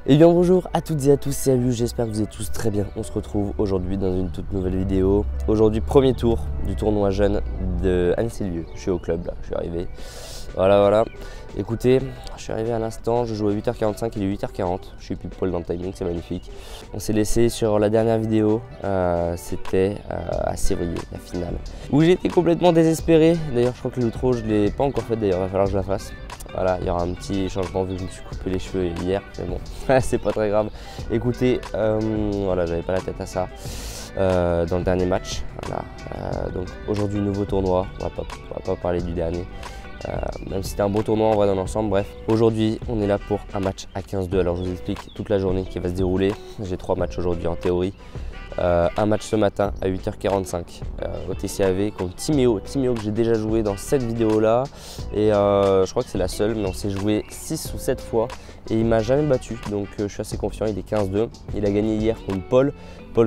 Et bien bonjour à toutes et à tous, c'est Alu, j'espère que vous êtes tous très bien. On se retrouve aujourd'hui dans une toute nouvelle vidéo. Aujourd'hui premier tour du tournoi jeune de Annecy-le-Vieux. Je suis au club là, je suis arrivé. Voilà. Écoutez, je suis arrivé à l'instant, je joue à 8h45, il est 8h40. Je suis pile poil dans le timing, c'est magnifique. On s'est laissé sur la dernière vidéo, c'était à Sévrier, la finale. Où j'étais complètement désespéré. D'ailleurs je crois que l'outro je ne l'ai pas encore fait, d'ailleurs il va falloir que je la fasse. Voilà, il y aura un petit changement vu que je me suis coupé les cheveux hier, mais bon, c'est pas très grave. Écoutez, voilà, j'avais pas la tête à ça dans le dernier match. Voilà, donc aujourd'hui, nouveau tournoi, on va pas parler du dernier. Même si c'était un beau tournoi en vrai dans l'ensemble, bref. Aujourd'hui, on est là pour un match à 15-2. Alors je vous explique toute la journée qui va se dérouler. J'ai 3 matchs aujourd'hui en théorie. Un match ce matin à 8h45 au TCAV contre Timéo. Timéo que j'ai déjà joué dans cette vidéo là et je crois que c'est la seule, mais on s'est joué 6 ou 7 fois et il m'a jamais battu, donc je suis assez confiant. Il est 15-2, il a gagné hier contre Paul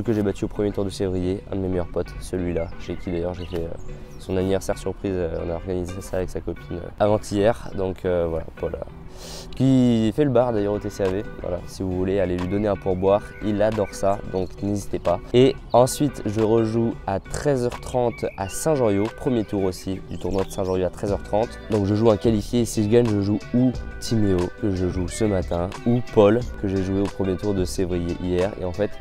que j'ai battu au premier tour de février, un de mes meilleurs potes, celui-là, chez qui d'ailleurs j'ai fait son anniversaire surprise. On a organisé ça avec sa copine avant-hier, donc voilà, Paul qui fait le bar d'ailleurs au TCAV. Voilà, si vous voulez aller lui donner un pourboire, il adore ça, donc n'hésitez pas. Et ensuite je rejoue à 13h30 à Saint-Jean-Riau, premier tour aussi du tournoi de Saint-Jean-Riau à 13h30. Donc je joue un qualifié et si je gagne je joue ou Timéo que je joue ce matin ou Paul que j'ai joué au premier tour de février hier. Et en fait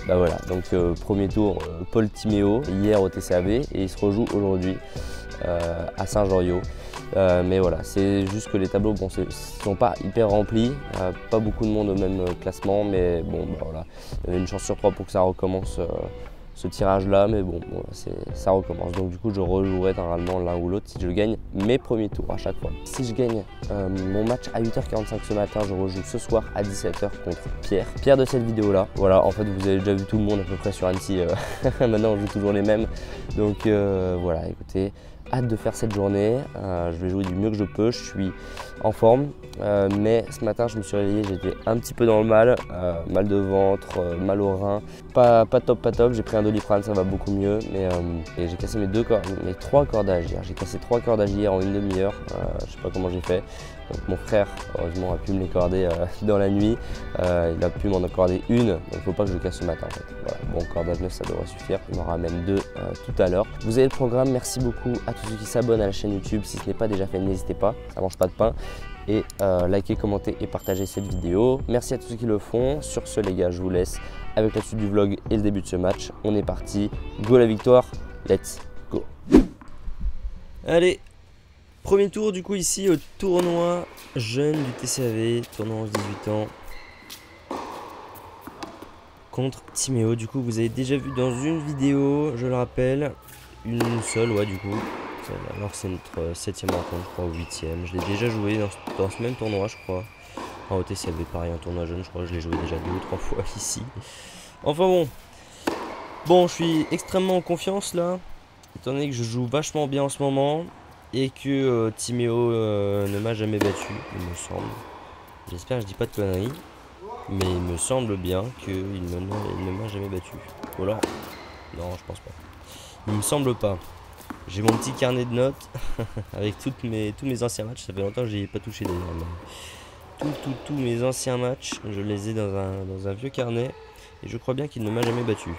bah voilà, donc premier tour Paul Timéo hier au TCAV et il se rejoue aujourd'hui à Saint-Jean-Riau. Mais voilà, c'est juste que les tableaux bon, sont pas hyper remplis, pas beaucoup de monde au même classement, mais bon bah voilà, il y avait une chance sur 3 pour que ça recommence ce tirage là, mais bon ça recommence. Donc du coup je rejouerai normalement l'un ou l'autre si je gagne mes premiers tours à chaque fois. Si je gagne mon match à 8h45 ce matin, je rejoue ce soir à 17h contre Pierre de cette vidéo là. Voilà, en fait vous avez déjà vu tout le monde à peu près sur Annecy, maintenant on joue toujours les mêmes, donc voilà, écoutez, hâte de faire cette journée. Je vais jouer du mieux que je peux, je suis en forme, mais ce matin je me suis réveillé, j'étais un petit peu dans le mal, mal de ventre, mal au rein, pas top. J'ai pris un Doliprane, ça va beaucoup mieux, mais et j'ai cassé mes 3 cordages hier. J'ai cassé 3 cordages hier en une demi-heure, je sais pas comment j'ai fait. Donc mon frère, heureusement, a pu me les corder dans la nuit. Il a pu m'en accorder une, donc il ne faut pas que je le casse ce matin en fait. Voilà. Bon, cordage 9 ça devrait suffire, il m'en ramène 2 tout à l'heure. Vous avez le programme, merci beaucoup à tous ceux qui s'abonnent à la chaîne YouTube. Si ce n'est pas déjà fait, n'hésitez pas, ça mange pas de pain. Et likez, commentez et partagez cette vidéo. Merci à tous ceux qui le font. Sur ce les gars, je vous laisse avec la suite du vlog et le début de ce match. On est parti, go la victoire, let's go. Allez, premier tour du coup ici au tournoi jeune du TCAV, tournoi 11-18 ans contre Timéo. Du coup vous avez déjà vu dans une vidéo, je le rappelle, une seule, ouais du coup. Alors c'est notre 7ème rencontre, je crois, ou 8ème. Je l'ai déjà joué dans ce même tournoi, je crois. En TCAV, pareil, un tournoi jeune, je crois que je l'ai joué déjà 2 ou 3 fois ici. Enfin bon, je suis extrêmement en confiance là, étant donné que je joue vachement bien en ce moment. Et que Timéo ne m'a jamais battu, il me semble. J'espère que je dis pas de conneries. Mais il me semble bien qu'il ne m'a jamais battu. Ou alors, non, je pense pas. Il me semble pas. J'ai mon petit carnet de notes avec tous mes anciens matchs. Ça fait longtemps que j'y ai pas touché d'ailleurs. Tous mes anciens matchs, je les ai dans un vieux carnet. Et je crois bien qu'il ne m'a jamais battu.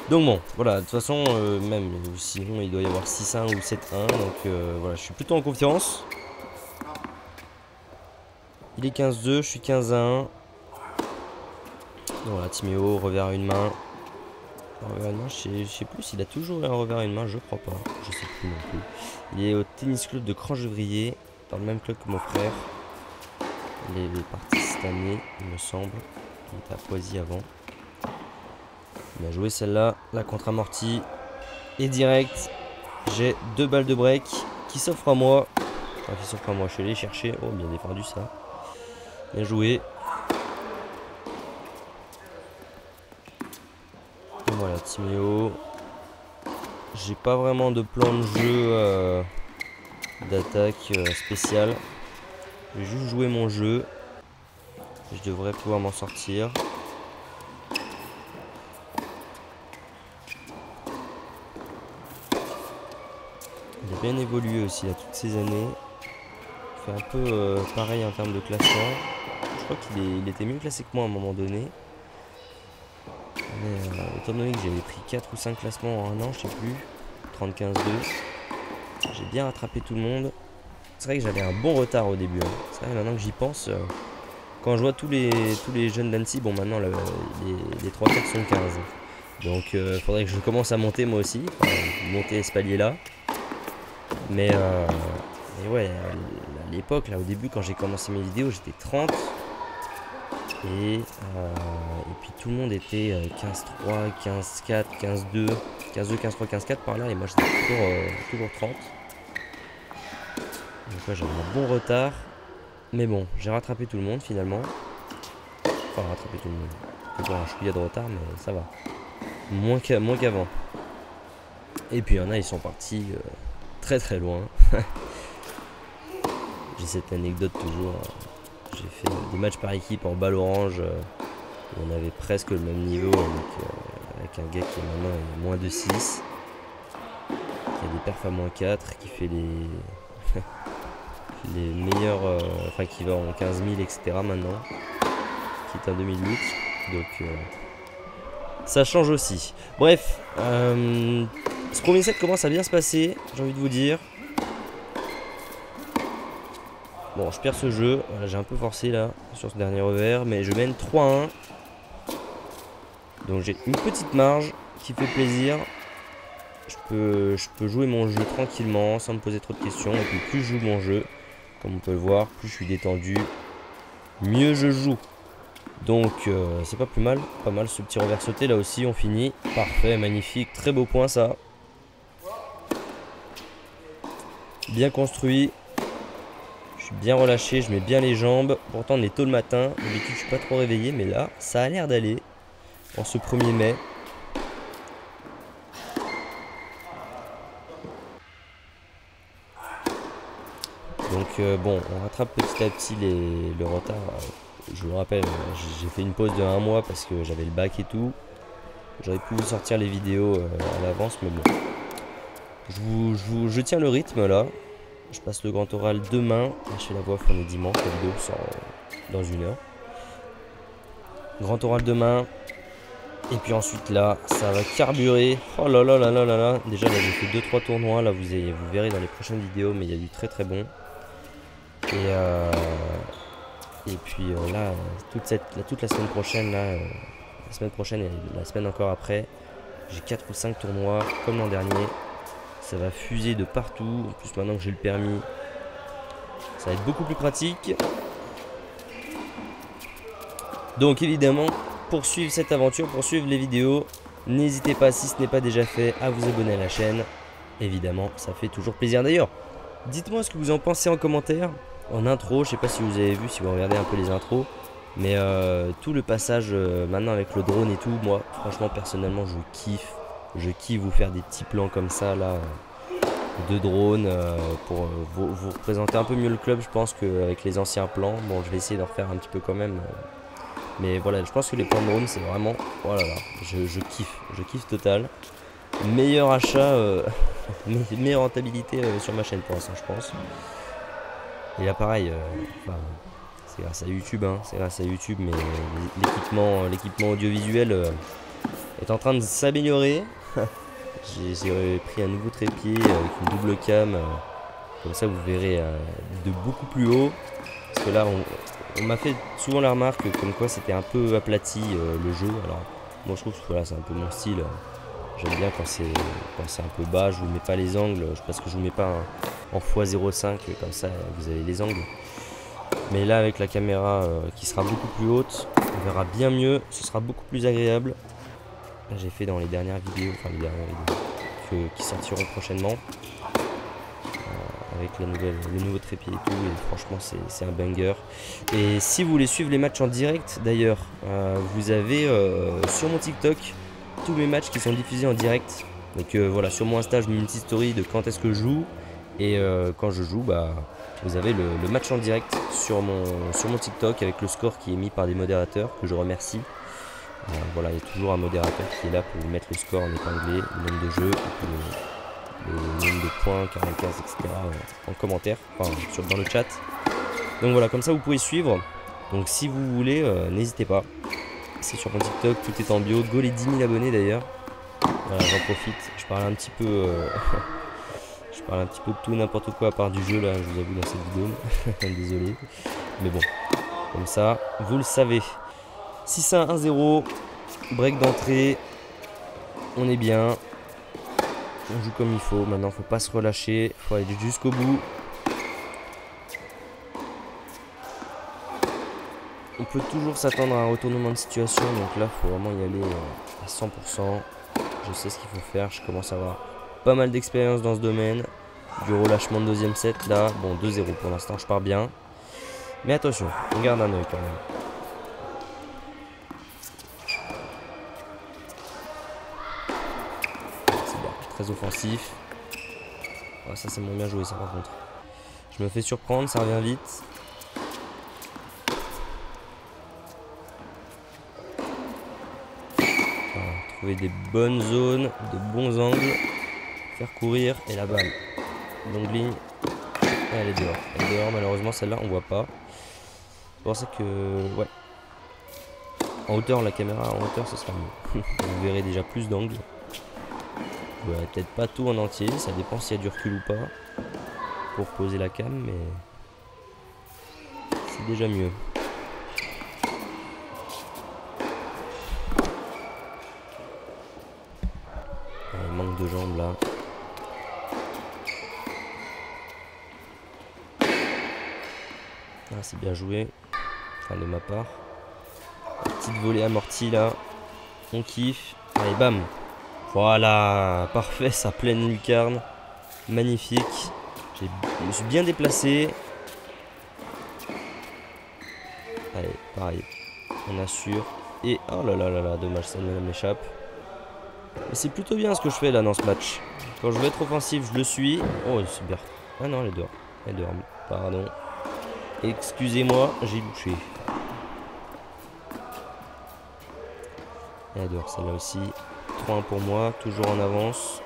Donc bon, voilà, de toute façon, même sinon il doit y avoir 6-1 ou 7-1, donc voilà, je suis plutôt en confiance. Il est 15-2, je suis 15-1. Voilà, Timéo, revers à une main. Revers à une main, je sais plus s'il a toujours un revers à une main, je crois pas, je sais plus non plus. Il est au tennis club de Crangevrier, dans le même club que mon frère. Il est parti cette année, il me semble. Il était à Poisy avant. Bien joué celle-là, la contre-amortie et direct. J'ai 2 balles de break qui s'offrent à moi. Enfin, qui s'offrent à moi, je suis allé chercher. Oh, bien défendu ça. Bien joué. Et voilà, Timéo. J'ai pas vraiment de plan de jeu d'attaque spécial. Je vais juste jouer mon jeu. Je devrais pouvoir m'en sortir. Il a bien évolué aussi là toutes ces années. Il fait un peu pareil en termes de classement. Je crois qu'il était mieux classé que moi à un moment donné. Mais étant donné que j'avais pris 4 ou 5 classements en un an, je sais plus, 30-15-2, j'ai bien rattrapé tout le monde. C'est vrai que j'avais un bon retard au début. Hein. C'est vrai, maintenant que j'y pense, quand je vois tous les jeunes d'Annecy, bon maintenant les 3 quarts sont 15. Donc faudrait que je commence à monter moi aussi, monter ce palier là. Mais ouais, à l'époque, là au début quand j'ai commencé mes vidéos, j'étais 30. Et puis tout le monde était 15-3, 15-4, 15-2, 15-2, 15-3, 15-4 par là. Et moi j'étais toujours 30. Donc ouais, j'avais un bon retard. Mais bon, j'ai rattrapé tout le monde finalement. Enfin, rattrapé tout le monde. Toujours un chouïa de retard, mais ça va. Moins qu'avant. Et puis il y en a, ils sont partis très très loin. J'ai cette anecdote toujours. J'ai fait des matchs par équipe en balle orange où on avait presque le même niveau avec un gars qui est maintenant est moins de 6, qui a des perfs à moins 4, qui fait les meilleurs, enfin qui va en 15 000 etc. maintenant, qui est en 2008, donc ça change aussi. Bref, ce premier set commence à bien se passer, j'ai envie de vous dire. Bon, je perds ce jeu, voilà, j'ai un peu forcé là sur ce dernier revers, mais je mène 3-1. Donc j'ai une petite marge qui fait plaisir. Je peux jouer mon jeu tranquillement sans me poser trop de questions. Et puis plus je joue mon jeu, comme on peut le voir, plus je suis détendu, mieux je joue. Donc c'est pas plus mal, pas mal ce petit revers sauté là aussi, on finit. Parfait, magnifique, très beau point ça. Bien construit. Bien relâché, je mets bien les jambes. Pourtant on est tôt le matin, d'habitude je suis pas trop réveillé, mais là ça a l'air d'aller en ce 1er mai. Donc bon, on rattrape petit à petit le retard. Je vous le rappelle, j'ai fait une pause de 1 mois parce que j'avais le bac et tout. J'aurais pu vous sortir les vidéos à l'avance, mais bon. Je tiens le rythme là. Je passe le grand oral demain. Là, je fais la voix on est dimanche. La vidéo sort dans 1 heure. Grand oral demain. Et puis ensuite là, ça va carburer. Oh là là là là là là. Déjà là, j'ai fait 2-3 tournois. Là, vous verrez dans les prochaines vidéos. Mais il y a du très très bon. Et puis là, toute la semaine prochaine, là, la semaine prochaine et la semaine encore après, j'ai 4 ou 5 tournois comme l'an dernier. Ça va fuser de partout. En plus maintenant que j'ai le permis, ça va être beaucoup plus pratique. Donc évidemment, pour suivre cette aventure, pour suivre les vidéos, n'hésitez pas, si ce n'est pas déjà fait, à vous abonner à la chaîne. Évidemment, ça fait toujours plaisir. D'ailleurs, dites-moi ce que vous en pensez en commentaire. En intro, je sais pas si vous avez vu, si vous regardez un peu les intros, mais tout le passage maintenant avec le drone et tout, moi franchement personnellement je kiffe. Je kiffe vous faire des petits plans comme ça là, de drone pour vous représenter un peu mieux le club, je pense, qu'avec les anciens plans. Bon, je vais essayer d'en refaire un petit peu quand même. Mais voilà, je pense que les plans de drone c'est vraiment, oh là là, je kiffe total. Meilleur achat, meilleure rentabilité sur ma chaîne pour l'instant, je pense. Et là pareil, c'est grâce à YouTube, hein, c'est grâce à YouTube, mais l'équipement audiovisuel est en train de s'améliorer. J'ai pris un nouveau trépied avec une double cam, comme ça vous verrez de beaucoup plus haut. Parce que là on m'a fait souvent la remarque comme quoi c'était un peu aplati le jeu. Alors moi je trouve que voilà, c'est un peu mon style. J'aime bien quand c'est un peu bas, je vous mets pas les angles, parce que je vous mets pas en x05, comme ça vous avez les angles. Mais là avec la caméra qui sera beaucoup plus haute, on verra bien mieux, ce sera beaucoup plus agréable. J'ai fait dans les dernières vidéos, enfin les dernières vidéos qui sortiront prochainement, avec le nouveau trépied et tout, et franchement c'est un banger. Et si vous voulez suivre les matchs en direct d'ailleurs, vous avez sur mon TikTok tous mes matchs qui sont diffusés en direct. Donc voilà, sur mon Insta je mets une petite story de quand est-ce que je joue, et quand je joue, bah vous avez le match en direct sur mon TikTok avec le score qui est mis par des modérateurs que je remercie. Voilà, il y a toujours un modérateur qui est là pour vous mettre le score en épinglé, le nombre de jeux, le nombre de points, 45, etc. En commentaire, enfin dans le chat. Donc voilà, comme ça vous pouvez suivre. Donc si vous voulez, n'hésitez pas. C'est sur mon TikTok, tout est en bio. Go les 10 000 abonnés d'ailleurs. Voilà, j'en profite. Je parle un petit peu je parle un petit peu de tout n'importe quoi à part du jeu là, je vous avoue, dans cette vidéo. Désolé. Mais bon, comme ça, vous le savez. 6-1, 1-0. Break d'entrée. On est bien. On joue comme il faut. Maintenant, faut pas se relâcher. Faut aller jusqu'au bout. On peut toujours s'attendre à un retournement de situation. Donc là, faut vraiment y aller à 100%. Je sais ce qu'il faut faire. Je commence à avoir pas mal d'expérience dans ce domaine. Du relâchement de deuxième set là. Bon, 2-0 pour l'instant, je pars bien. Mais attention, on garde un œil quand même. C'est bien, très offensif. Oh, ça c'est moins bien joué ça par contre. Je me fais surprendre, ça revient vite. Voilà, trouver des bonnes zones, de bons angles. Faire courir et la balle. Longue ligne. Elle est dehors. Elle est dehors, malheureusement celle-là on voit pas. C'est pour ça que ouais. En hauteur, la caméra en hauteur ce sera mieux. Vous verrez déjà plus d'angles. Ouais, peut-être pas tout en entier, ça dépend s'il y a du recul ou pas pour poser la cam, mais c'est déjà mieux. Il manque de jambes là. Ah, c'est bien joué, enfin de ma part. Petite volée amortie là, on kiffe. Allez bam. Voilà, parfait, ça pleine lucarne. Magnifique. Je me suis bien déplacé. Allez, pareil. On assure. Et oh là là là là, dommage, ça m'échappe. Mais c'est plutôt bien ce que je fais là dans ce match. Quand je veux être offensif, je le suis. Oh, c'est bien. Ah non, elle est dehors. Elle est dehors. Pardon. Excusez-moi, j'ai bouché. Elle est dehors, celle-là aussi. 3-1 pour moi, toujours en avance.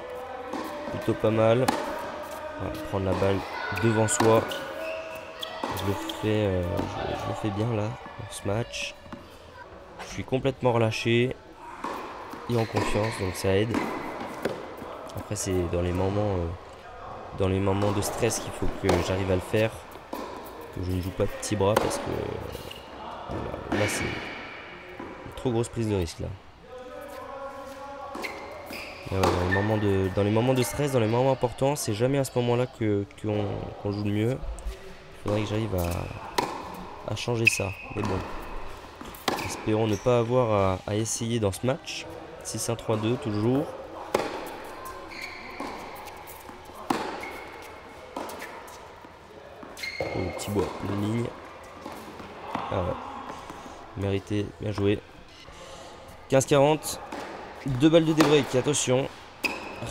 Plutôt pas mal. Voilà, prendre la balle devant soi. Je le fais bien là, dans ce match. Je suis complètement relâché et en confiance, donc ça aide. Après, c'est dans les moments de stress qu'il faut que j'arrive à le faire. Que je ne joue pas de petits bras parce que voilà, là, c'est une trop grosse prise de risque là. Ouais, dans les moments de stress, dans les moments importants, c'est jamais à ce moment-là qu'on joue le mieux. Il faudrait que j'arrive à changer ça. Mais bon, espérons ne pas avoir à essayer dans ce match. 6-1-3-2 toujours. Oh, le petit bois, une ligne. Ah ouais. Mérité, bien joué. 15-40. 2 balles de débreak, attention.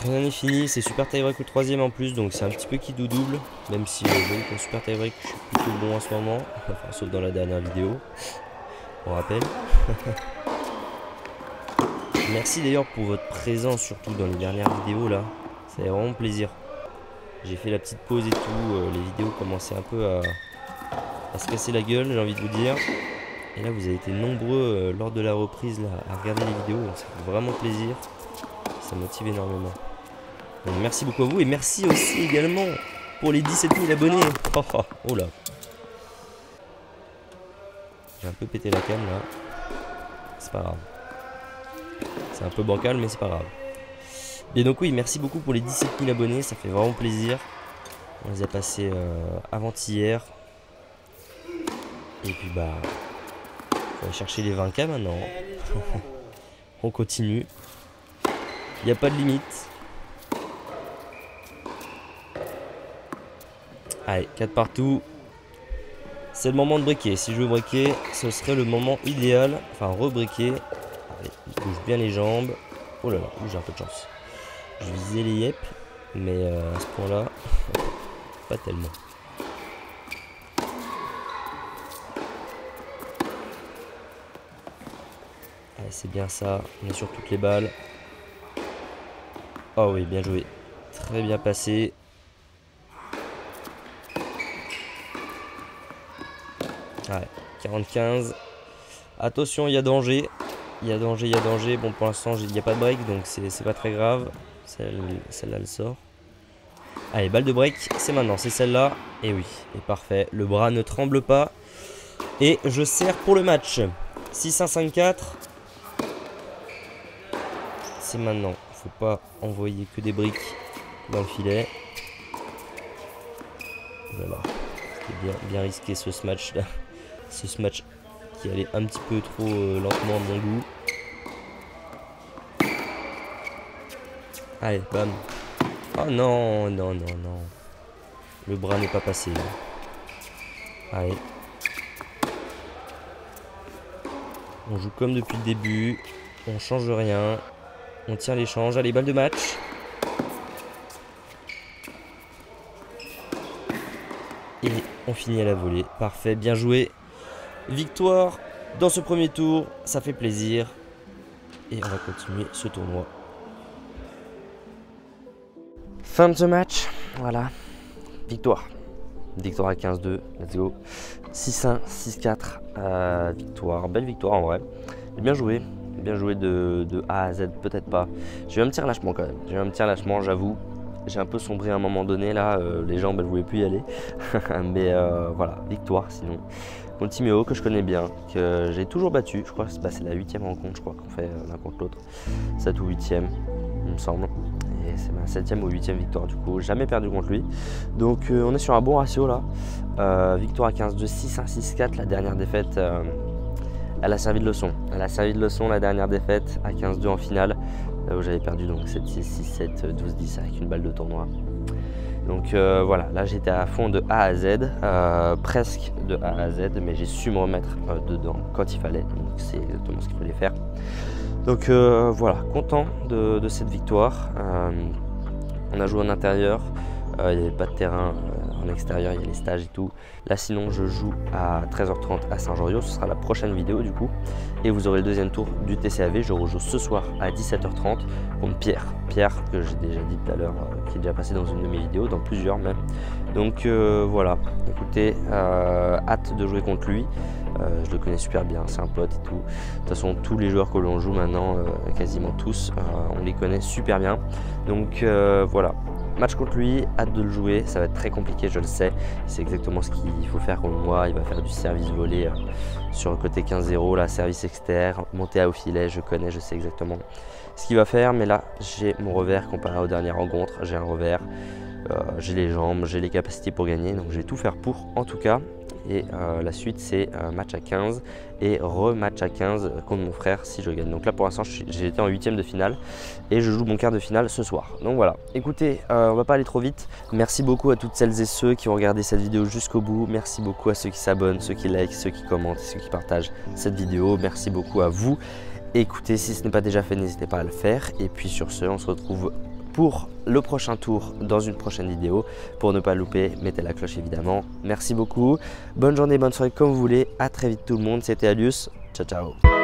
Rien n'est fini, c'est super tie-break au troisième en plus, donc c'est un petit peu qui double. Même si j'avoue qu'en super tie-break, je suis plutôt bon en ce moment. Enfin, sauf dans la dernière vidéo. On rappelle. Merci d'ailleurs pour votre présence, surtout dans les dernières vidéos là. Ça fait vraiment plaisir. J'ai fait la petite pause et tout. Les vidéos commençaient un peu à se casser la gueule, j'ai envie de vous dire. Et là, vous avez été nombreux lors de la reprise là, à regarder les vidéos. Donc ça fait vraiment plaisir. Ça motive énormément. Donc merci beaucoup à vous. Et merci aussi également pour les 17 000 abonnés. Oh là. J'ai un peu pété la cam là. C'est pas grave. C'est un peu bancal, mais c'est pas grave. Et donc oui, merci beaucoup pour les 17 000 abonnés. Ça fait vraiment plaisir. On les a passés avant-hier. Et puis bah... on va chercher les 20K maintenant. On continue. Il n'y a pas de limite. Allez, 4 partout. C'est le moment de breaker. Si je veux breaker, ce serait le moment idéal. Enfin, re-breaker. Allez, je bouge bien les jambes. Oh là là, j'ai un peu de chance. Je visais les yep, mais à ce point-là, pas tellement. Allez, c'est bien ça. On est sur toutes les balles. Oh oui, bien joué. Très bien passé. Ouais, 40-15. Attention, il y a danger. Il y a danger, il y a danger. Bon, pour l'instant, il n'y a pas de break, donc c'est pas très grave. Celle-là, elle sort. Allez, balle de break, c'est maintenant, c'est celle-là. Et oui, et parfait. Le bras ne tremble pas. Et je sers pour le match. 6-1-5-4. C'est maintenant. Il faut pas envoyer que des briques dans le filet. Voilà. C'était bien risqué ce smash-là. Ce smash qui allait un petit peu trop lentement de mon goût. Allez, bam. Oh non, non, non, non. Le bras n'est pas passé. Là. Allez. On joue comme depuis le début. On change rien. On tient l'échange. Allez, balle de match. Et on finit à la volée. Parfait, bien joué. Victoire dans ce premier tour. Ça fait plaisir. Et on va continuer ce tournoi. Fin de ce match. Voilà. Victoire. Victoire à 15-2. Let's go. 6-1, 6-4. Victoire. Belle victoire en vrai. Bien joué. Bien joué de A à Z. Peut-être pas. J'ai eu un petit relâchement quand même. J'ai eu un petit relâchement, j'avoue. J'ai un peu sombré à un moment donné là. Les jambes, elles ne voulaient plus y aller. Mais voilà. Victoire sinon. Contre Timéo que je connais bien. Que j'ai toujours battu. Je crois que c'est la 8e rencontre. Je crois qu'on fait l'un contre l'autre. 7 ou 8e. Il me semble. Et c'est ma 7e ou 8e victoire du coup, jamais perdu contre lui. Donc on est sur un bon ratio là. Victoire à 15-2, 6-1, 6-4, la dernière défaite, elle a servi de leçon. Elle a servi de leçon la dernière défaite à 15-2 en finale, où j'avais perdu donc 7-6, 6-7, 12-10 avec une balle de tournoi. Donc voilà, là j'étais à fond de A à Z, presque de A à Z, mais j'ai su me remettre dedans quand il fallait. Donc c'est exactement ce qu'il fallait faire. Donc voilà, content de cette victoire. On a joué en intérieur, il n'y avait pas de terrain en extérieur, il y a les stages et tout. Là sinon je joue à 13h30 à Saint-Joriot, ce sera la prochaine vidéo du coup. Et vous aurez le deuxième tour du TCAV, je rejoue ce soir à 17h30 contre Pierre. Pierre que j'ai déjà dit tout à l'heure, qui est déjà passé dans une de mes vidéos, dans plusieurs même. Donc voilà, écoutez, hâte de jouer contre lui. Je le connais super bien, c'est un pote et tout. De toute façon, tous les joueurs que l'on joue maintenant, quasiment tous, on les connaît super bien. Donc voilà, match contre lui, hâte de le jouer. Ça va être très compliqué, je le sais. C'est exactement ce qu'il faut faire contre moi. Il va faire du service volé sur le côté 15-0, là, service externe, monter à au filet. Je connais, je sais exactement ce qu'il va faire. Mais là, j'ai mon revers comparé aux dernières rencontres. J'ai un revers, j'ai les jambes, j'ai les capacités pour gagner. Donc je vais tout faire pour, en tout cas. Et la suite c'est match à 15 et rematch à 15 contre mon frère si je gagne. Donc là pour l'instant j'ai été en 8e de finale et je joue mon quart de finale ce soir. Donc voilà, écoutez, on va pas aller trop vite. Merci beaucoup à toutes celles et ceux qui ont regardé cette vidéo jusqu'au bout. Merci beaucoup à ceux qui s'abonnent, ceux qui likent, ceux qui commentent et ceux qui partagent cette vidéo. Merci beaucoup à vous. Écoutez, si ce n'est pas déjà fait, n'hésitez pas à le faire. Et puis sur ce, on se retrouve pour le prochain tour dans une prochaine vidéo. Pour ne pas louper, mettez la cloche évidemment. Merci beaucoup. Bonne journée, bonne soirée comme vous voulez. À très vite tout le monde. C'était Alius. Ciao, ciao.